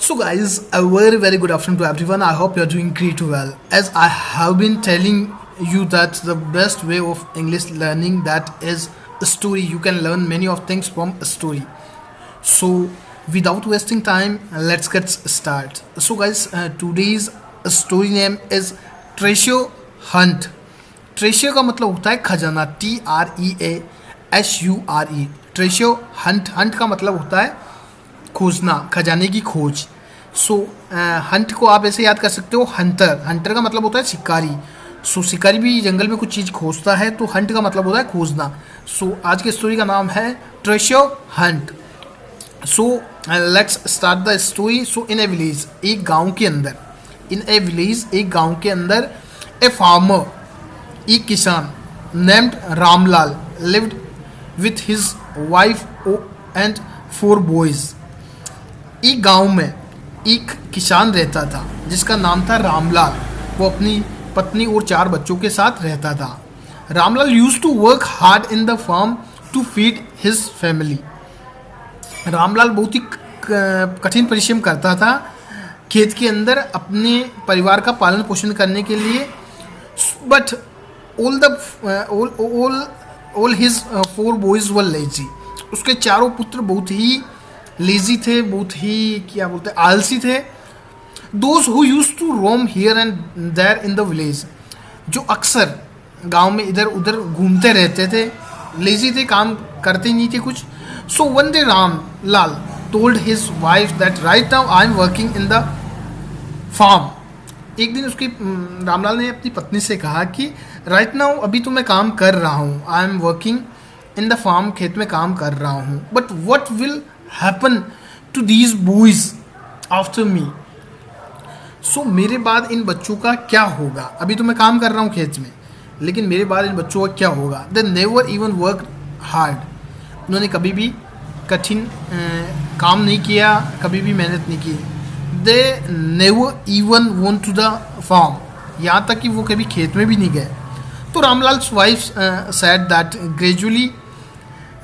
So guys, a very good afternoon to everyone. I hope you are doing great well. As I have been telling you that the best way of English learning that is a story. You can learn many of things from a story. So without wasting time, let's get start. So guys, today's story name is Treasure Hunt. ट्रेशियर का मतलब होता है खजाना, TREASURE। ट्रेशियर Hunt, Hunt का मतलब होता है खोजना, खजाने की खोज। सो हंट को आप ऐसे याद कर सकते हो, हंटर, हंटर का मतलब होता है शिकारी। सो शिकारी भी जंगल में कुछ चीज़ खोजता है, तो हंट का मतलब होता है खोजना। सो आज की स्टोरी का नाम है treasure hunt. So let's start the story. So in a village, एक गांव के अंदर, इन ए विलेज एक गांव के अंदर, ए फार्मर, एक किसान named Ramlal lived with his wife and 4 boys. एक गांव में एक किसान रहता था जिसका नाम था रामलाल। वो अपनी पत्नी और 4 बच्चों के साथ रहता था। Ramlal used to work hard in the farm to feed his family. Ramlal बहुत ही कठिन परिश्रम करता था खेत के अंदर अपने परिवार का पालन पोषण करने के लिए। But all his 4 boys were lazy। उसके चारों पुत्र बहुत ही लेजी थे, बहुत ही क्या बोलते हैं, आलसी थे। Those who used to roam here and there in the village, जो अक्सर गांव में इधर उधर घूमते रहते थे, लेजी थे, काम करते नहीं थे कुछ। So one day Ramlal told his wife that right now I am working in the farm। एक दिन उसकी रामलाल ने अपनी पत्नी से कहा कि राइट नाउ, अभी तो मैं काम कर रहा हूँ, I am working in the farm, खेत में काम कर रहा हूँ। But what will happen to these boys after me. So मेरे बाद इन बच्चों का क्या होगा? अभी तो मैं काम कर रहा हूँ खेत में, लेकिन मेरे बाद इन बच्चों का क्या होगा? दे नेवर इवन वर्क हार्ड। उन्होंने कभी भी कठिन काम नहीं किया, कभी भी मेहनत नहीं की। They never even want to the farm, यहाँ तक कि वो कभी खेत में भी नहीं गए। तो Ramlal's wife said that gradually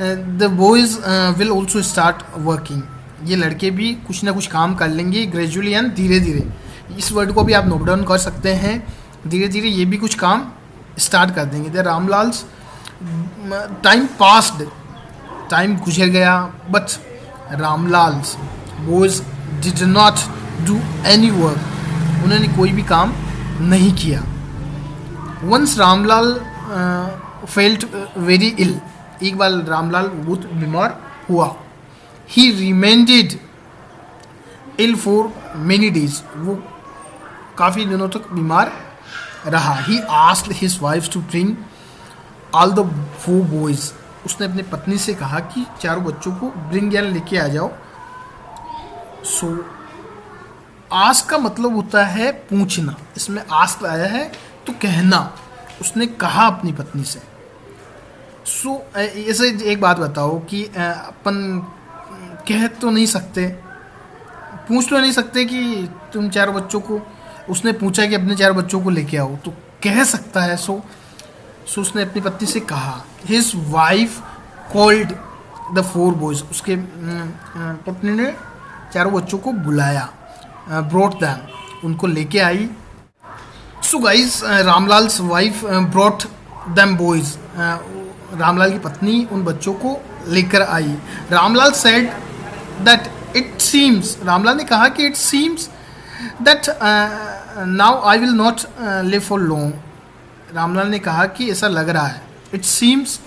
the boys will also start working. ये लड़के भी कुछ ना कुछ काम कर लेंगे, ग्रेजुअली एंड धीरे धीरे। इस वर्ड को भी आप नोट डाउन कर सकते हैं, धीरे धीरे ये भी कुछ काम स्टार्ट कर देंगे। The Ramlal's time passed, time गुजर गया, but Ramlal's boys did not do any work. उन्होंने कोई भी काम नहीं किया। Once Ramlal felt very ill. एक बार रामलाल बहुत बीमार हुआ। He remained ill for many days. वो काफ़ी दिनों तक बीमार रहा। He asked his wife to bring all the 4 boys. उसने अपनी पत्नी से कहा कि 4 बच्चों को ब्रिंग यानी लेके आ जाओ। सो आस्क का मतलब होता है पूछना, इसमें आस्क आया है तो कहना। उसने कहा अपनी पत्नी से। सो ऐसे एक बात बताओ कि अपन कह तो नहीं सकते, पूछ तो नहीं सकते कि तुम 4 बच्चों को, उसने पूछा कि अपने 4 बच्चों को लेके आओ, तो कह सकता है। सो उसने अपनी पत्नी से कहा। His wife called the 4 boys. उसके पत्नी ने 4 बच्चों को बुलाया, ब्रॉट दैम, उनको लेके आई। So guys, Ramlal's wife brought them boys. Ramlal की पत्नी उन बच्चों को लेकर आई। Ramlal said that it seems, Ramlal ने कहा कि it seems that now I will not live for long. Ramlal ने कहा कि ऐसा लग रहा है, इट सीम्स,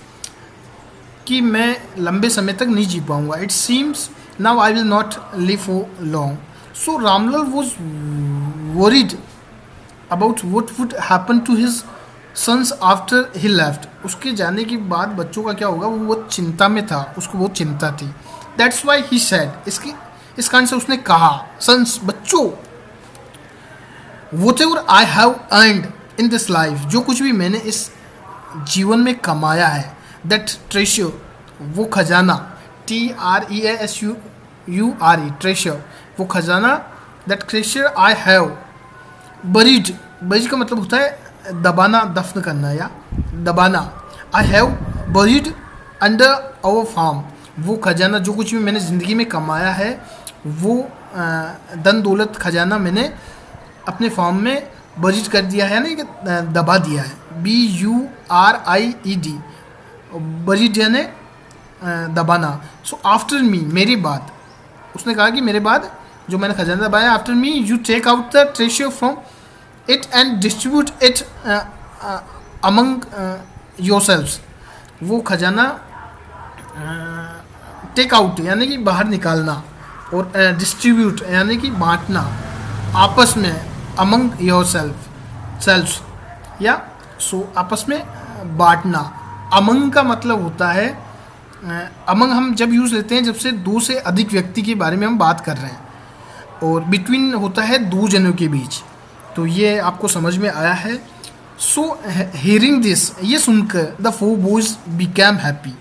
कि मैं लंबे समय तक नहीं जी पाऊंगा। It seems now I will not live for long. So Ramlal was worried about what would happen to his sons after he left। उसके जाने के बाद बच्चों का क्या होगा, वो बहुत चिंता में था, उसको बहुत चिंता थी। That's why he said, इस कारण से उसने कहा, sons, बच्चों, whatever I have earned in this life, जो कुछ भी मैंने इस जीवन में कमाया है, that treasure, वो खजाना, TREASURE, treasure, वो खजाना, that treasure I have buried, buried का मतलब होता है दबाना, दफन करना या दबाना। I have buried under our farm, वो खजाना, जो कुछ भी मैंने ज़िंदगी में कमाया है, वो धन दौलत खजाना मैंने अपने फार्म में बरीड कर दिया है, यानी कि दबा दिया है, BURIED, बरीड यानी दबाना। सो आफ्टर मी, मेरे बाद, उसने कहा कि मेरे बाद जो मैंने खजाना दबाया, after me you take out the treasure from it and distribute it among yourselves. वो खजाना टेक आउट यानी कि बाहर निकालना, और डिस्ट्रीब्यूट यानी कि बांटना आपस में, अमंग योरसेल्व्स, या सो आपस में बांटना। अमंग का मतलब होता है, अमंग हम जब यूज़ लेते हैं जब से दो से अधिक व्यक्ति के बारे में हम बात कर रहे हैं, और बिटवीन होता है दो जनों के बीच। तो ये आपको समझ में आया है। सो हियरिंग दिस, ये सुनकर द 4 बॉयज बिकम हैप्पी,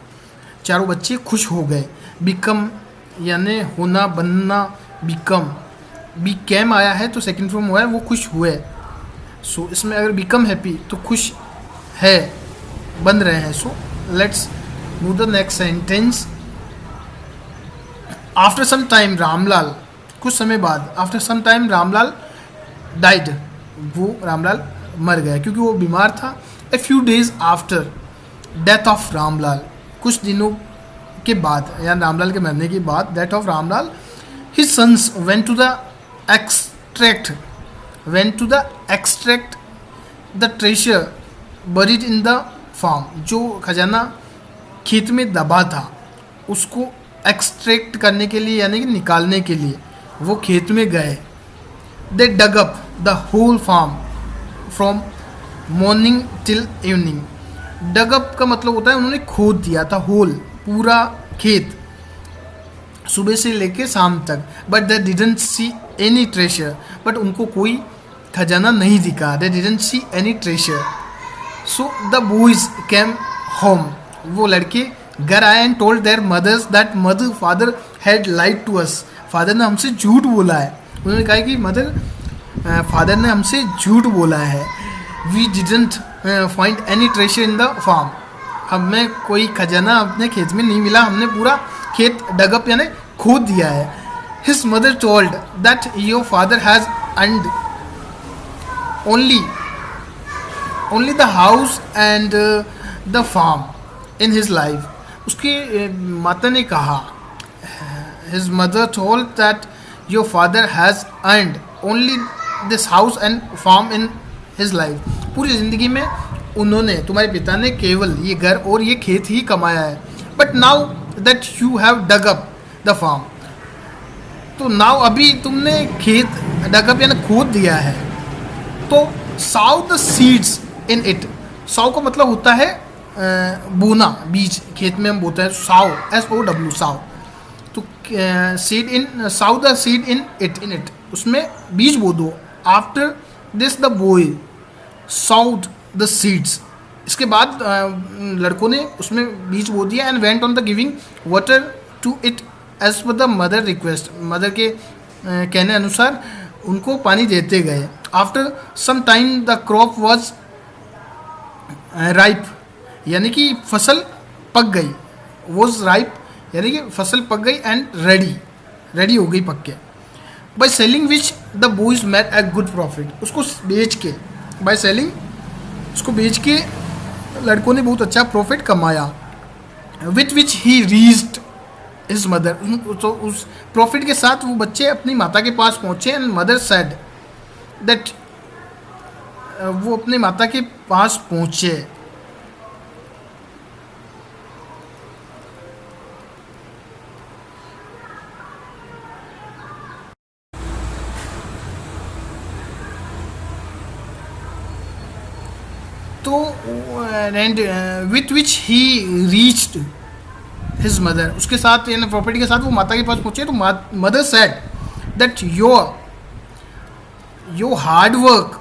चारों बच्चे खुश हो गए। बिकम यानी होना, बनना, बिकम आया है तो सेकंड फॉर्म हुआ है, वो खुश हुए। सो इसमें अगर बिकम हैप्पी तो खुश है, बन रहे हैं। So let's move the next sentence. After some time Ramlal, कुछ समय बाद, after some time Ramlal died, वो रामलाल मर गया क्योंकि वो बीमार था। A few days after death of Ramlal, कुछ दिनों के बाद या रामलाल के मरने के बाद, death of Ramlal, his sons went to the extract the treasure buried in the farm. जो खजाना खेत में दबा था उसको एक्सट्रैक्ट करने के लिए यानी कि निकालने के लिए वो खेत में गए। They dug up the whole farm from morning till evening. Dug up का मतलब होता है उन्होंने खोद दिया था, होल, पूरा खेत, सुबह से लेके शाम तक। But they didn't see any treasure, but उनको कोई खजाना नहीं दिखा। They didn't see any treasure. So the boys came home, वो लड़के घर आए and told their mothers that mother father had lied to us. Father ने हमसे झूठ बोला है। उन्होंने कहा कि फादर ने हमसे झूठ बोला है। We didn't find any treasure in the farm, हमें कोई खजाना अपने खेत में नहीं मिला, हमने पूरा खेत डगअप यानी खोद दिया है। His mother told that your father has earned only the house and the farm in his life. उसकी माता ने कहा, his mother told that your father has earned only this house and farm in his life. पूरी ज़िंदगी में उन्होंने, तुम्हारे पिता ने केवल ये घर और ये खेत ही कमाया है। But now that you have dug up the farm, तो नाउ अभी तुमने खेत डगअप यानी खोद दिया है, तो साउ द सीड्स इन इट। साउ का मतलब होता है बोना, बीज, खेत में हम बोते हैं साउ, SOW, साउ। तो सीड इन, साउ द सीड इन इट, उसमें बीज बो दो। After this the boy sowed the seeds, इसके बाद लड़कों ने उसमें बीज बो दिया। And went on the giving water to it as per the mother request, mother के कहने अनुसार उनको पानी देते गए। After some time the crop was ripe, यानी कि फसल पक गई। वॉज राइप यानी कि फसल पक गई, एंड रेडी हो गई पक के। By selling which the boys made a good profit, उसको बेच के, बाय सेलिंग, उसको बेच के लड़कों ने बहुत अच्छा प्रॉफिट कमाया। With which he reached his mother, तो उस प्रॉफिट के साथ वो बच्चे अपनी माता के पास पहुँचे। एंड मदर सेड दैट, वो अपनी माता के पास पहुँचे। तो and with which he reached his mother, उसके साथ यानी प्रॉपर्टी के साथ वो माता के पास पहुँचे। तो mother said that your hard work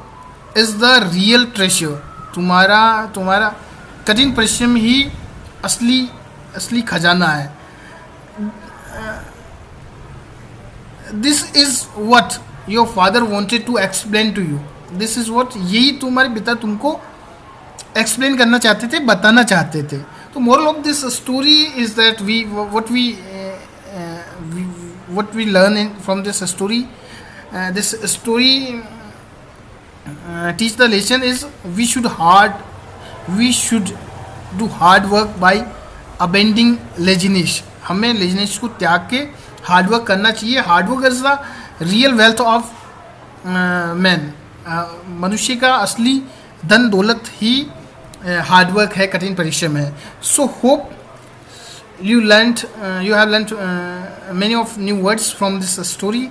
is the real treasure, तुम्हारा कठिन परिश्रम ही असली खजाना है। This is what your father wanted to explain to you, this is what, यही तुम्हारे पिता तुमको एक्सप्लेन करना चाहते थे, बताना चाहते थे। तो moral of this story is that what we learn from this story. This story teach the lesson is we should do hard work by abandoning laziness. हमें लेजीनेस को त्याग के हार्ड वर्क करना चाहिए. Hard work is the real wealth of man. मनुष्य का असली धन दौलत ही हार्ड वर्क है, कठिन परिश्रम है. So hope you have learned many of new words from this story.